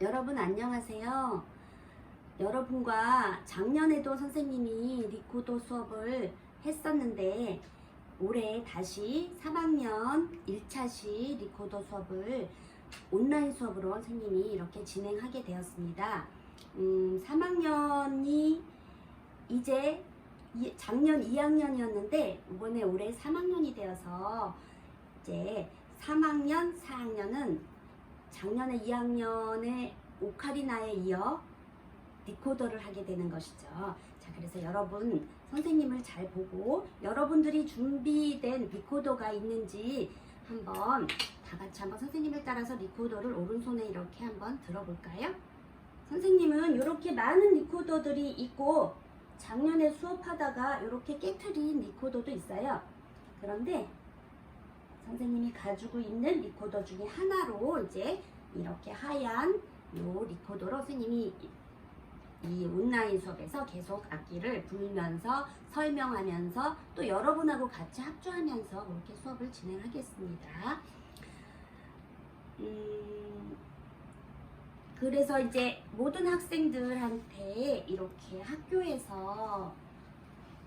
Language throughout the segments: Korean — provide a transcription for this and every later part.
여러분 안녕하세요. 여러분과 작년에도 선생님이 리코더 수업을 했었는데 올해 다시 3학년 1차시 리코더 수업을 온라인 수업으로 선생님이 이렇게 진행하게 되었습니다. 3학년이 이제 작년 2학년이었는데 이번에 올해 3학년이 되어서 이제 3학년, 4학년은 작년에 2학년의 오카리나에 이어 리코더를 하게 되는 것이죠. 자, 그래서 여러분 선생님을 잘 보고 여러분들이 준비된 리코더가 있는지 한번 다 같이 한번 선생님을 따라서 리코더를 오른손에 이렇게 한번 들어볼까요? 선생님은 이렇게 많은 리코더들이 있고 작년에 수업하다가 이렇게 깨트린 리코더도 있어요. 그런데 선생님이 가지고 있는 리코더 중에 하나로 이제 이렇게 하얀 요 리코더로 선생님이 이 온라인 수업에서 계속 악기를 불면서 설명하면서 또 여러분하고 같이 합주하면서 그렇게 수업을 진행하겠습니다. 그래서 이제 모든 학생들한테 이렇게 학교에서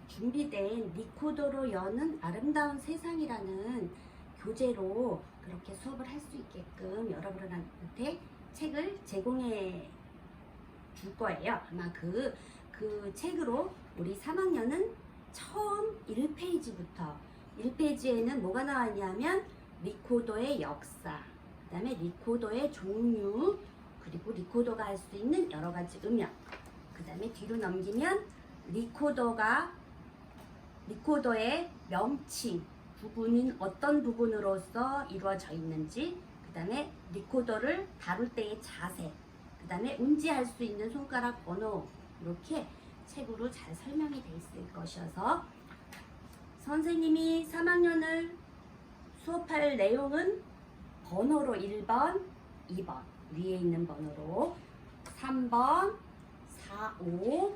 준비된 리코더로 여는 아름다운 세상이라는 교재로 그렇게 수업을 할 수 있게끔 여러분한테 책을 제공해 줄 거예요. 아마 그 책으로 우리 3학년은 처음 1페이지부터 1페이지에는 뭐가 나와 있냐면 리코더의 역사, 그 다음에 리코더의 종류, 그리고 리코더가 할 수 있는 여러 가지 음역, 그 다음에 뒤로 넘기면 리코더의 명칭, 부분인 어떤 부분으로서 이루어져 있는지, 그 다음에 리코더를 다룰 때의 자세, 그 다음에 운지할 수 있는 손가락 번호, 이렇게 책으로 잘 설명이 되어 있을 것이어서 선생님이 3학년을 수업할 내용은 번호로 1번, 2번 위에 있는 번호로 3번, 4, 5,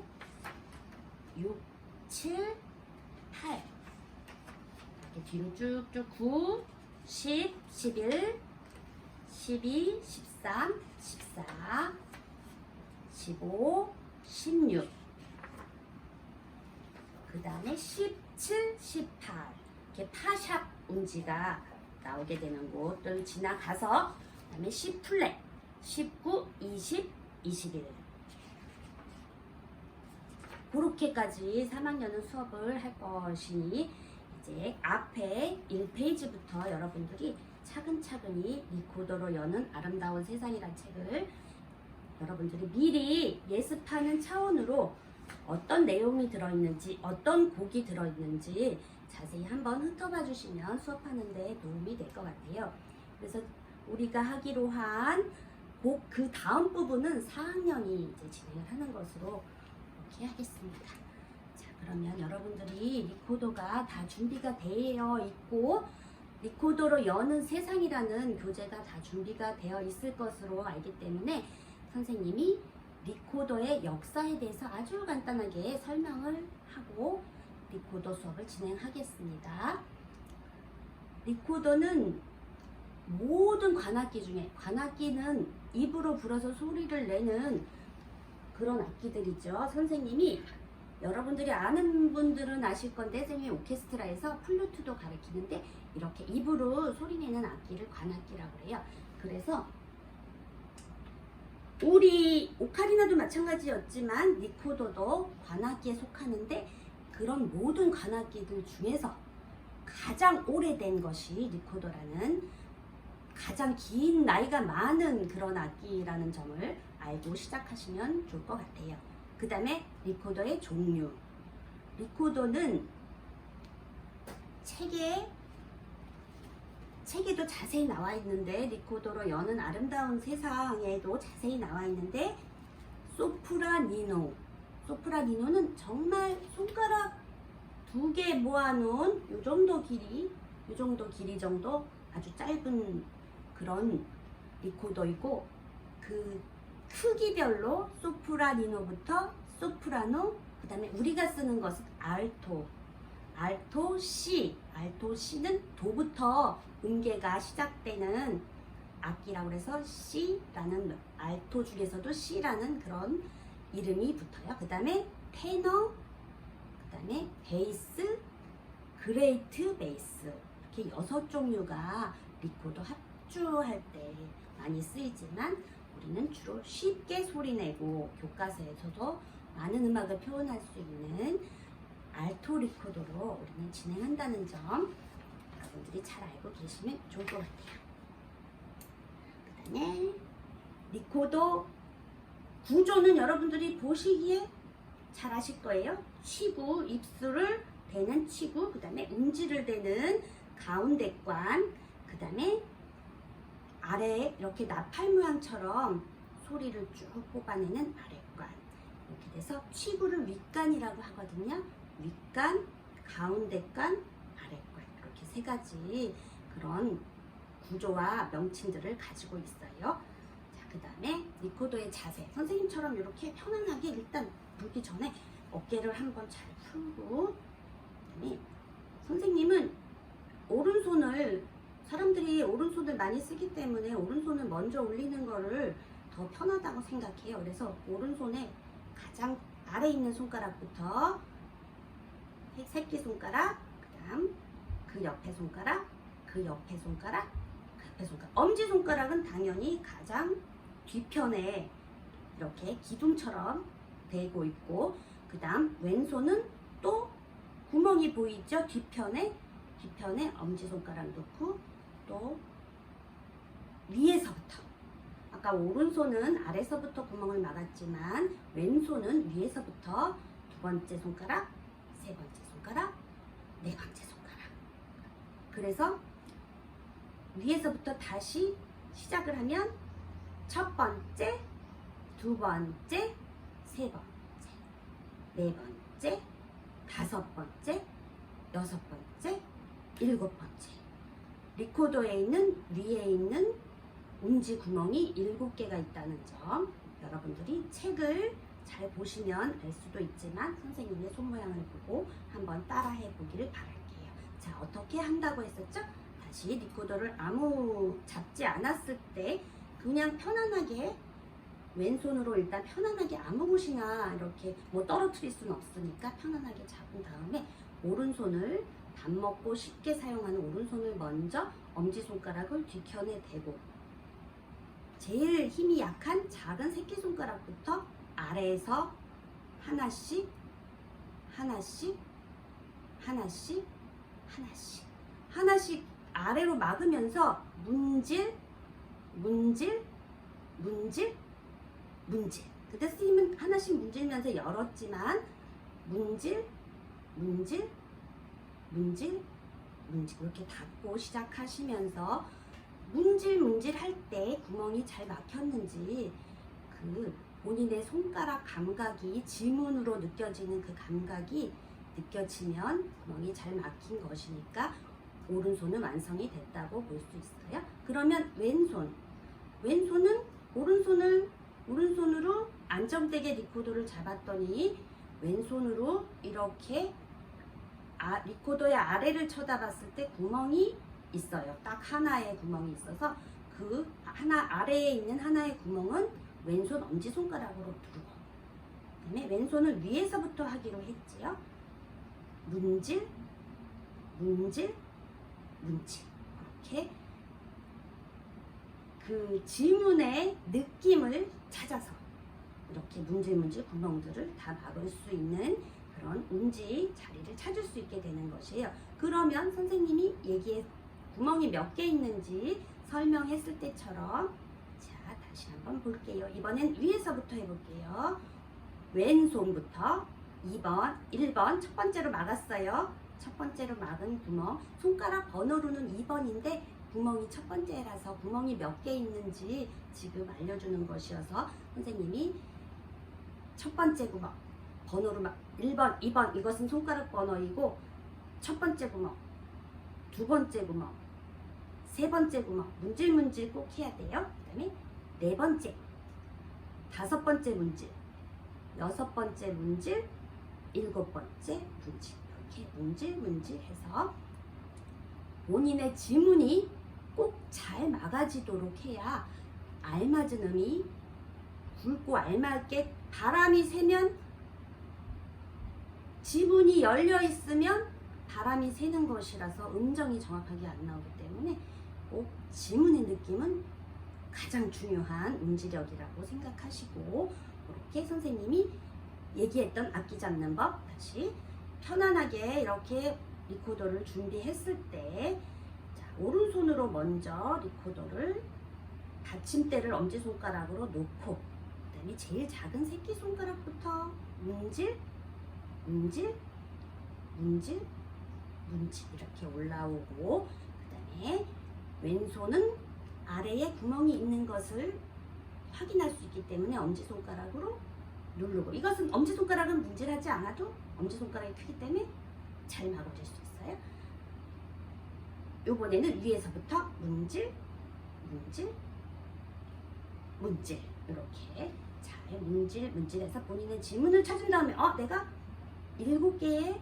6, 7, 8 이렇게 뒤로 쭉쭉 9, 10, 11, 12, 13, 14, 15, 16, 그 다음에 17, 18 이렇게 파샵 운지가 나오게 되는 곳을 지나가서 그 다음에 10플랫, 19, 20, 21 그렇게까지 3학년은 수업을 할 것이니 이제 앞에 1페이지부터 여러분들이 차근차근히 리코더로 여는 아름다운 세상이란 책을 여러분들이 미리 예습하는 차원으로 어떤 내용이 들어있는지, 어떤 곡이 들어있는지 자세히 한번 훑어봐 주시면 수업하는 데 도움이 될 것 같아요. 그래서 우리가 하기로 한 곡 그 다음 부분은 4학년이 이제 진행을 하는 것으로 이렇게 하겠습니다. 자, 그러면 여러분들이 리코더가 다 준비가 되어 있고 리코더로 여는 세상이라는 교재가 다 준비가 되어 있을 것으로 알기 때문에 선생님이 리코더의 역사에 대해서 아주 간단하게 설명을 하고 리코더 수업을 진행하겠습니다. 리코더는 모든 관악기 중에, 관악기는 입으로 불어서 소리를 내는 그런 악기들이죠. 선생님이 여러분들이 아는 분들은 아실 건데 선생님이 오케스트라에서 플루트도 가르치는데 이렇게 입으로 소리내는 악기를 관악기라고 해요. 그래서 우리 오카리나도 마찬가지였지만 리코더도 관악기에 속하는데 그런 모든 관악기들 중에서 가장 오래된 것이 리코더라는 가장 긴 나이가 많은 그런 악기라는 점을 알고 시작하시면 좋을 것 같아요. 그 다음에 리코더의 종류. 리코더는 책에도 자세히 나와 있는데 리코더로 여는 아름다운 세상에도 자세히 나와 있는데 소프라니노는 정말 손가락 2개 모아놓은 요 정도 길이 정도 아주 짧은 그런 리코더이고 그 크기별로 소프라니노부터 소프라노, 그 다음에 우리가 쓰는 것은 알토 C는 도부터 음계가 시작되는 악기라고 해서 C라는 알토 중에서도 C라는 그런 이름이 붙어요. 그 다음에 테너, 그 다음에 베이스, 그레이트 베이스, 이렇게 6종류가 리코더 합주할 때 많이 쓰이지만 우리는 주로 쉽게 소리내고 교과서에서도 많은 음악을 표현할 수 있는 알토 리코더로 우리는 진행한다는 점 여러분들이 잘 알고 계시면 좋을 것 같아요. 그 다음에 리코더 구조는 여러분들이 보시기에 잘 아실 거예요. 치구, 입술을 대는 치구, 그 다음에 음지를 대는 가운데관, 그 다음에 아래 이렇게 나팔 모양처럼 소리를 쭉 뽑아내는 아래관, 이렇게 돼서 치구를 윗관이라고 하거든요. 윗관, 가운데관, 아래관, 이렇게 세 가지 그런 구조와 명칭들을 가지고 있어요. 그 다음에 리코더의 자세, 선생님처럼 이렇게 편안하게 일단 불기 전에 어깨를 한번 잘 풀고, 그다음에 선생님은 오른손을, 사람들이 오른손을 많이 쓰기 때문에 오른손을 먼저 올리는 거를 더 편하다고 생각해요. 그래서 오른손에 가장 아래 있는 손가락부터 새끼손가락, 그 다음 그 옆에 손가락, 그 옆에 손가락, 그 옆에 손가락, 엄지손가락은 당연히 가장 뒤편에 이렇게 기둥처럼 대고 있고, 그 다음 왼손은 또 구멍이 보이죠? 뒤편에 엄지손가락 놓고, 또 위에서부터, 아까 오른손은 아래서부터 구멍을 막았지만 왼손은 위에서부터 두 번째 손가락, 세 번째 손가락, 네 번째 손가락. 그래서 위에서부터 다시 시작을 하면 첫 번째, 두 번째, 세 번째, 네 번째, 다섯 번째, 여섯 번째, 일곱 번째. 리코더에 있는 위에 있는 음지 구멍이 7개가 있다는 점, 여러분들이 책을 잘 보시면 알 수도 있지만 선생님의 손 모양을 보고 한번 따라해 보기를 바랄게요. 자, 어떻게 한다고 했었죠? 다시 리코더를 아무 잡지 않았을 때 그냥 편안하게 왼손으로 일단 편안하게 아무 곳이나 이렇게 뭐 떨어뜨릴 수는 없으니까 편안하게 잡은 다음에 오른손을, 밥 먹고 쉽게 사용하는 오른손을 먼저 엄지손가락을 뒤편에 대고, 제일 힘이 약한 작은 새끼손가락부터 아래에서 하나씩 하나씩 하나씩 하나씩 하나씩 아래로 막으면서 문질 문질 문질 문질. 그때 선생님은 하나씩 문질면서 열었지만 문질 문질 문질 문질 이렇게 닫고 시작하시면서 문질 할 때 구멍이 잘 막혔는지 그 본인의 손가락 감각이 지문으로 느껴지는 그 감각이 느껴지면 구멍이 잘 막힌 것이니까 오른손은 완성이 됐다고 볼 수 있어요. 그러면 왼손은 오른손으로 안정되게 리코더를 잡았더니 왼손으로 이렇게 리코더의 아래를 쳐다봤을 때 구멍이 있어요. 딱 하나의 구멍이 있어서 그 하나 아래에 있는 하나의 구멍은 왼손 엄지손가락으로 누르고, 그다음에 왼손을 위에서부터 하기로 했지요. 문질 이렇게 그 지문의 느낌을 찾아서 이렇게 문질 구멍들을 다 막을 수 있는 그런 음지 자리를 찾을 수 있게 되는 것이에요. 그러면 선생님이 구멍이 몇 개 있는지 설명했을 때처럼, 자, 다시 한번 볼게요. 이번엔 위에서부터 해볼게요. 왼손부터 1번 첫 번째로 막았어요. 첫 번째로 막은 구멍, 손가락 번호로는 2번인데 구멍이 첫 번째라서 구멍이 몇 개 있는지 지금 알려주는 것이어서 선생님이 첫 번째 구멍 번호로 막 1번, 2번, 이것은 손가락 번호이고, 첫 번째 구멍, 두 번째 구멍, 세 번째 구멍, 문질 꼭 해야 돼요. 그 다음에 네 번째, 다섯 번째 문질, 여섯 번째 문질, 일곱 번째 문질, 이렇게 문질 해서 본인의 지문이 꼭 잘 막아지도록 해야 알맞은 음이 굵고 알맞게, 바람이 새면, 지문이 열려 있으면 바람이 새는 것이라서 음정이 정확하게 안 나오기 때문에 꼭 지문의 느낌은 가장 중요한 음지력이라고 생각하시고, 이렇게 선생님이 얘기했던 악기 잡는 법 다시 편안하게 이렇게 리코더를 준비했을 때, 자, 오른손으로 먼저 리코더를 받침대를 엄지손가락으로 놓고, 그 다음에 제일 작은 새끼손가락부터 문질, 문질, 문질, 문질 이렇게 올라오고, 그 다음에 왼손은 아래에 구멍이 있는 것을 확인할 수 있기 때문에 엄지손가락으로 누르고, 이것은 엄지손가락은 문질하지 않아도 엄지손가락이 크기 때문에 잘 막아줄 수 있어요. 요번에는 위에서부터 문질, 문질, 문질 이렇게 잘 문질, 문질해서 본인의 지문을 찾은 다음에 내가 7개의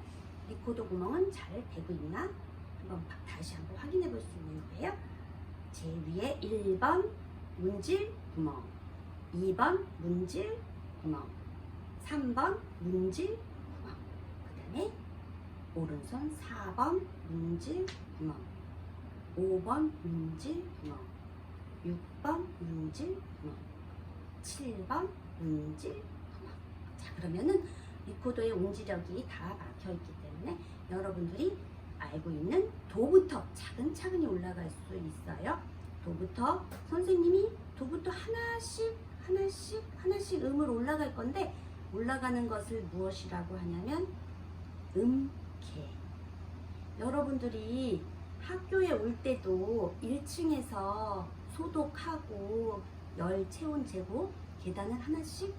리코더 구멍은 잘 되고 있나 다시 한번 확인해 볼 수 있는 거예요. 제일 위에 1번 문질 구멍, 2번 문질 구멍, 3번 문질 구멍, 그 다음에 오른손 4번 문질 구멍, 5번 문질 구멍, 6번 문질 구멍, 7번 문질 구멍. 자, 그러면은 리코더의 음지력이 다 막혀 있기 때문에 여러분들이 알고 있는 도부터 차근차근히 올라갈 수 있어요. 도부터 선생님이 도부터 하나씩 음을 올라갈 건데, 올라가는 것을 무엇이라고 하냐면 음계. 여러분들이 학교에 올 때도 1층에서 소독하고 열 체온 재고 계단을 하나씩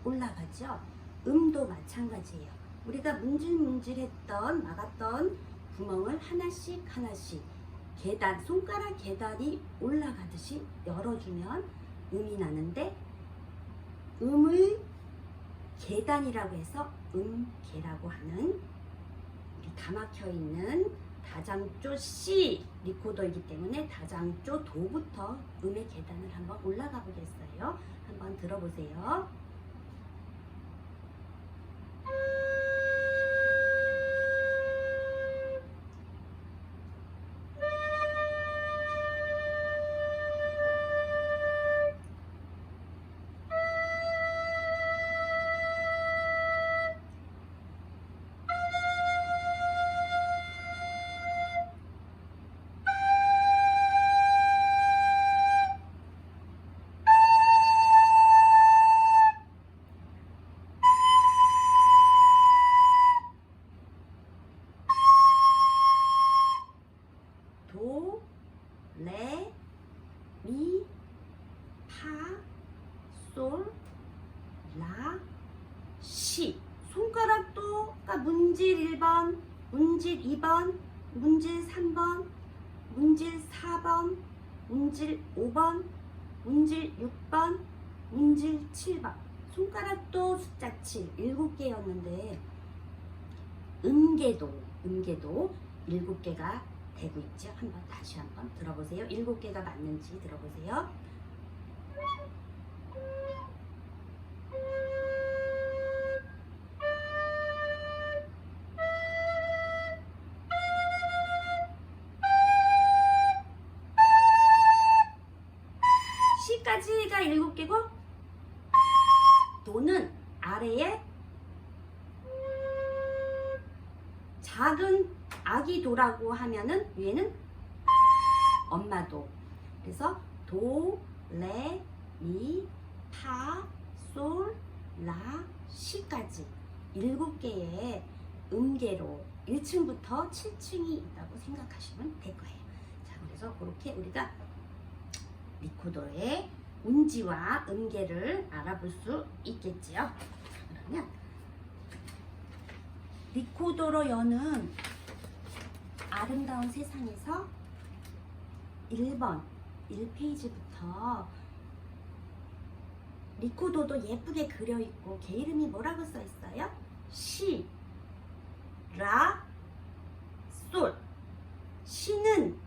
올라가죠. 음도 마찬가지예요. 우리가 문질문질했던 막았던 구멍을 하나씩 계단, 손가락 계단이 올라가듯이 열어주면 음이 나는데, 음을 계단이라고 해서 음계라고 하는, 우리 다 막혀 있는 다장조 C 리코더이기 때문에 다장조 도부터 음의 계단을 한번 올라가 보겠어요. 한번 들어보세요. 도, 레, 미, 파, 솔, 라, 시. 손가락도 문질 1번, 문질 2번, 문질 3번, 문질 4번, 문질 5번, 문질 6번, 문질 7번. 손가락도 숫자 7, 7개였는데 음계도 7개가 되고 있죠. 다시 한번 들어보세요. 7개가 맞는지 들어보세요. C까지가 7개고, 도는 아래에 작은 아기 도라고 하면은 위에는 엄마도. 그래서 도, 레, 미, 파, 솔, 라, 시까지 7개의 음계로 1층부터 7층이 있다고 생각하시면 될 거예요. 자, 그래서 그렇게 우리가 리코더의 운지와 음계를 알아볼 수 있겠지요. 그러면 리코더로 여는 아름다운 세상에서 1번 1페이지부터 리코더도 예쁘게 그려 있고, 걔 이름이 뭐라고 써 있어요? 시, 라, 솔. 시는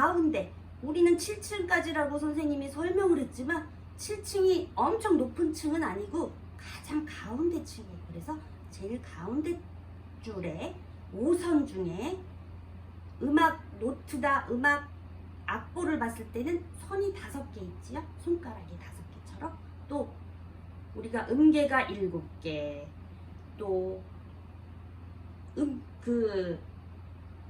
가운데, 우리는 7층까지라고 선생님이 설명을 했지만 7층이 엄청 높은 층은 아니고 가장 가운데 층이에요. 그래서 제일 가운데 줄에 5선 중에 음악 노트다, 음악 악보를 봤을 때는 선이 5개 있지요. 손가락이 5개처럼. 또 우리가 음계가 7개, 또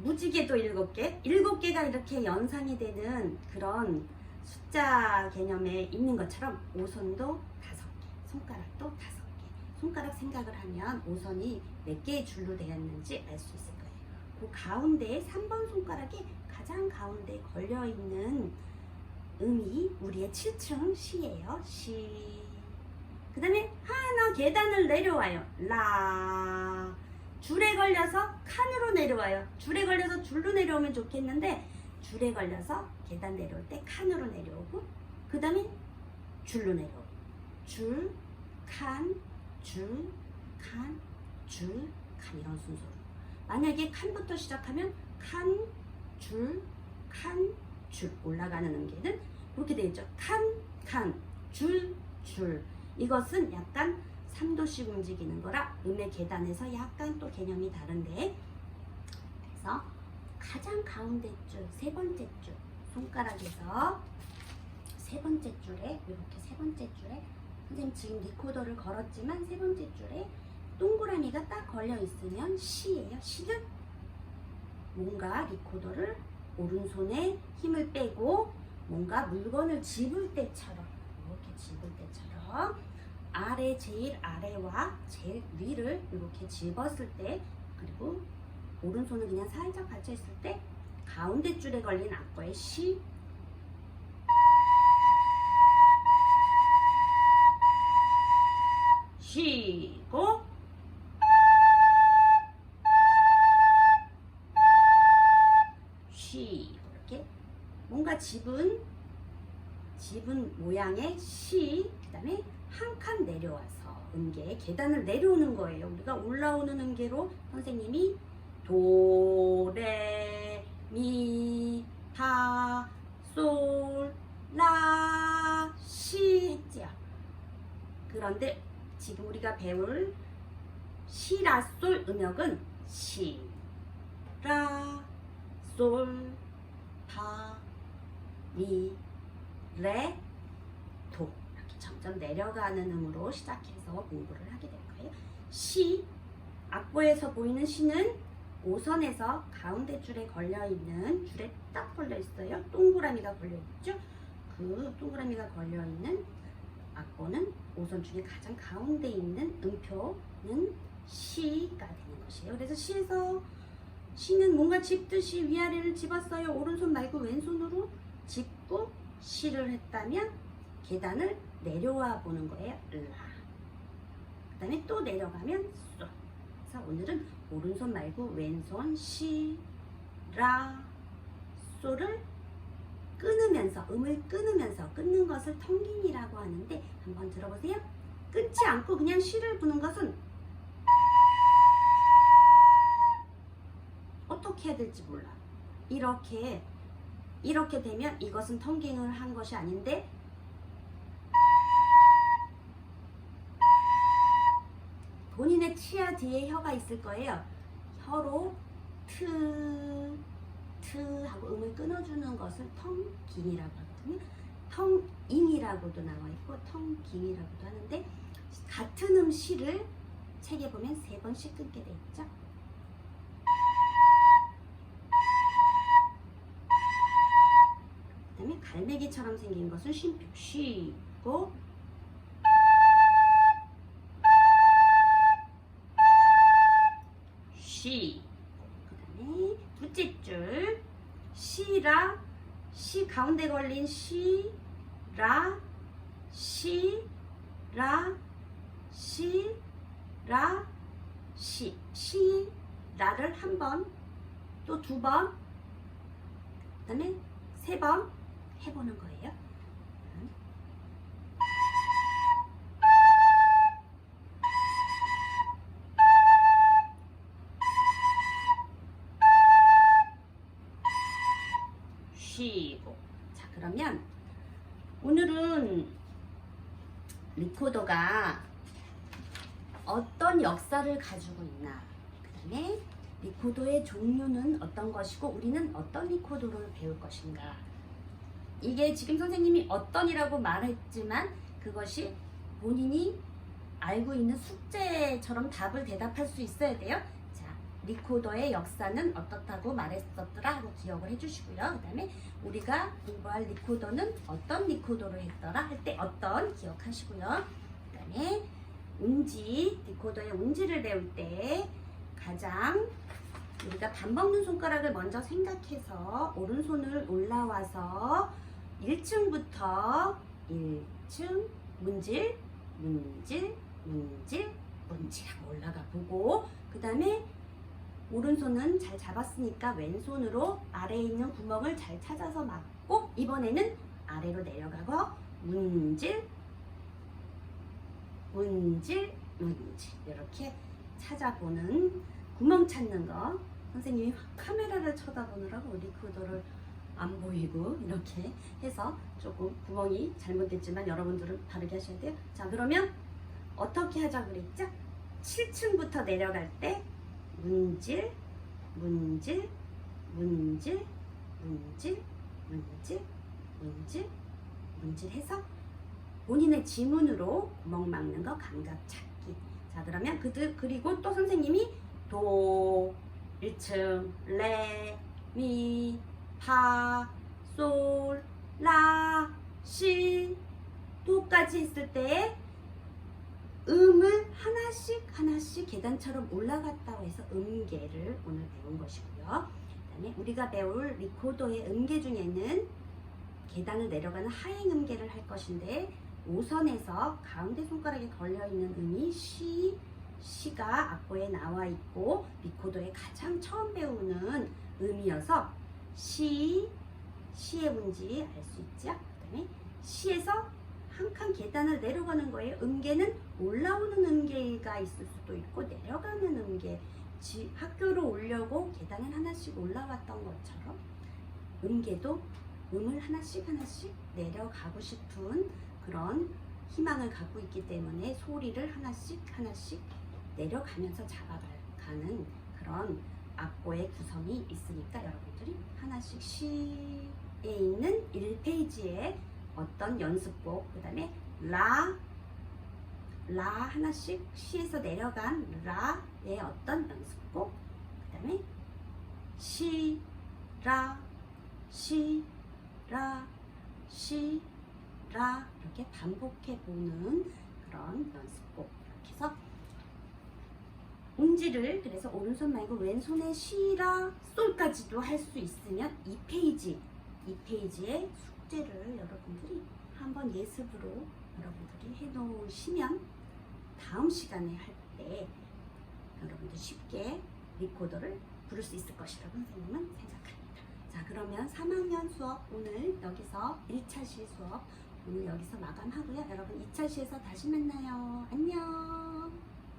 무지개도 7개, 7개가 이렇게 연상이 되는 그런 숫자 개념에 있는 것처럼 5선도 5개, 손가락도 5개. 손가락 생각을 하면 5선이 몇 개의 줄로 되었는지 알 수 있을 거예요. 그 가운데 3번 손가락에 가장 가운데 걸려있는 음이 우리의 7층 시예요. 시. 그 다음에 하나 계단을 내려와요. 라. 줄에 걸려서 칸으로 내려와요. 줄에 걸려서 줄로 내려오면 좋겠는데 줄에 걸려서 계단 내려올 때 칸으로 내려오고, 그 다음에 줄로 내려오고, 줄, 칸, 줄, 칸, 줄, 칸, 이런 순서로. 만약에 칸부터 시작하면 칸, 줄, 칸, 줄. 올라가는 음계는 그렇게 되어 있죠. 칸, 칸, 줄, 줄. 이것은 약간 3도씩 움직이는 거라 음의 계단에서 약간 또 개념이 다른데, 그래서 가장 가운데 줄, 세 번째 줄, 손가락에서 세 번째 줄에, 이렇게 세 번째 줄에, 선생님 지금 리코더를 걸었지만 세 번째 줄에 동그라미가 딱 걸려 있으면 시예요. 시는 뭔가 리코더를 오른손에 힘을 빼고 뭔가 물건을 집을 때처럼, 이렇게 집을 때처럼 아래, 제일 아래와 제일 위를 이렇게 집었을 때, 그리고 오른손은 그냥 살짝 받쳐 있을 때 가운데 줄에 걸린 악보의 시, 쉬고, 쉬고, 이렇게 뭔가 집은 모양의 시, 그 다음에 한 칸 내려와서 음계 계단을 내려오는 거예요. 우리가 올라오는 음계로 선생님이 도, 레, 미, 파, 솔, 라, 시 했지요. 그런데 지금 우리가 배울 시, 라, 솔 음역은 시, 라, 솔, 파, 미, 레, 도. 이렇게 점점 내려가는 음으로 시작해서 공부를 하게 될 거예요. 시, 악보에서 보이는 시는 5선에서 가운데 줄에 걸려있는, 줄에 딱 걸려있어요. 동그라미가 걸려있죠. 그 동그라미가 걸려있는 악보는 5선 중에 가장 가운데 있는 음표는 시가 되는 것이에요. 그래서 시는 뭔가 집듯이 위아래를 집었어요. 오른손 말고 왼손으로 짚고 시를 했다면 계단을 내려와 보는 거예요. 라. 그 다음에 또 내려가면 쏘. 그래서 오늘은 오른손 말고 왼손 시, 라, 쏘를 끊으면서, 음을 끊으면서, 끊는 것을 텅긴이라고 하는데 한번 들어보세요. 끊지 않고 그냥 시를 부는 것은 어떻게 해야 될지 몰라. 이렇게 되면 이것은 텅깅을 한 것이 아닌데, 본인의 치아 뒤에 혀가 있을 거예요. 혀로 트 하고 음을 끊어주는 것을 텅깅이라고 하거든요. 텅잉이라고도 나와 있고 텅깅이라고도 하는데, 같은 시를 책에 보면 3번씩 끊게 돼 있죠. 그 다음에 갈매기처럼 생긴 것은 쉼표, 쉬고, 시. 그 다음에 둘째 줄 시라, 시 가운데 걸린 시, 라, 시, 라, 시, 라, 시. 시, 라를 한 번, 또 2번, 그 다음에 3번 해보는 거예요. 시. 여러분들은 리코더가 어떤 역사를 가지고 있나, 그 다음에 리코더의 종류는 어떤 것이고 우리는 어떤 리코더를 배울 것인가. 이게 지금 선생님이 어떤이라고 말했지만 그것이 본인이 알고 있는 숙제처럼 답을 대답할 수 있어야 돼요. 자, 리코더의 역사는 어떻다고 말했었더라 하고 기억을 해주시고요. 그 다음에 우리가 공부할 리코더는 어떤 리코더로 했더라 할 때 어떤 기억하시고요. 그 다음에 운지, 리코더의 운지를 배울 때 가장 우리가 밥 먹는 손가락을 먼저 생각해서 오른손을 올라와서 1층부터 1층 문질, 문질, 문질, 문질하고 올라가 보고, 그 다음에 오른손은 잘 잡았으니까 왼손으로 아래에 있는 구멍을 잘 찾아서 막고, 이번에는 아래로 내려가고 문질, 문질, 문질 이렇게 찾아보는, 구멍 찾는 거. 선생님이 카메라를 쳐다보느라고 리코더를 안 보이고 이렇게 해서 조금 구멍이 잘못됐지만 여러분들은 바르게 하셔야 돼요. 자, 그러면 어떻게 하자고 그랬죠? 7층부터 내려갈 때 문질, 문질, 문질, 문질, 문질, 문질, 문질 해서 본인의 지문으로 구멍 막는 거 감각 찾기. 자, 그러면 그리고 또 선생님이 도, 1층, 레, 미, 파, 솔, 라, 시, 도까지 했을 때 음을 하나씩 하나씩 계단처럼 올라갔다고 해서 음계를 오늘 배운 것이고요. 그 다음에 우리가 배울 리코더의 음계 중에는 계단을 내려가는 하행 음계를 할 것인데, 5선에서 가운데 손가락에 걸려있는 음이 시, 시가 악보에 나와 있고 리코더에 가장 처음 배우는 음이어서 시의 운지 알 수 있죠. 그 다음에 시에서 한 칸 계단을 내려가는 거예요. 음계는 올라오는 음계가 있을 수도 있고 내려가는 음계, 학교로 오려고 계단을 하나씩 올라왔던 것처럼 음계도 음을 하나씩 하나씩 내려가고 싶은 그런 희망을 갖고 있기 때문에 소리를 하나씩 하나씩 내려가면서 잡아가는 그런 악보의 구성이 있으니까 여러분들이 하나씩 시에 있는 1페이지에 어떤 연습곡, 그 다음에 라 하나씩 시에서 내려간 라의 어떤 연습곡, 그 다음에 시, 라, 시, 라, 시, 라 이렇게 반복해 보는 그런 연습곡. 이렇게 해서 운지를 그래서 오른손 말고 왼손에 시라 솔까지도 할 수 있으면 2페이지의 숙제를 여러분들이 한번 예습으로 여러분들이 해 놓으시면 다음 시간에 할 때 여러분들 쉽게 리코더를 부를 수 있을 것이라고 선생님은 생각합니다. 자, 그러면 3학년 수업 오늘 여기서 1차 시 수업 오늘 여기서 마감하고요. 여러분 2차 시에서 다시 만나요. 안녕.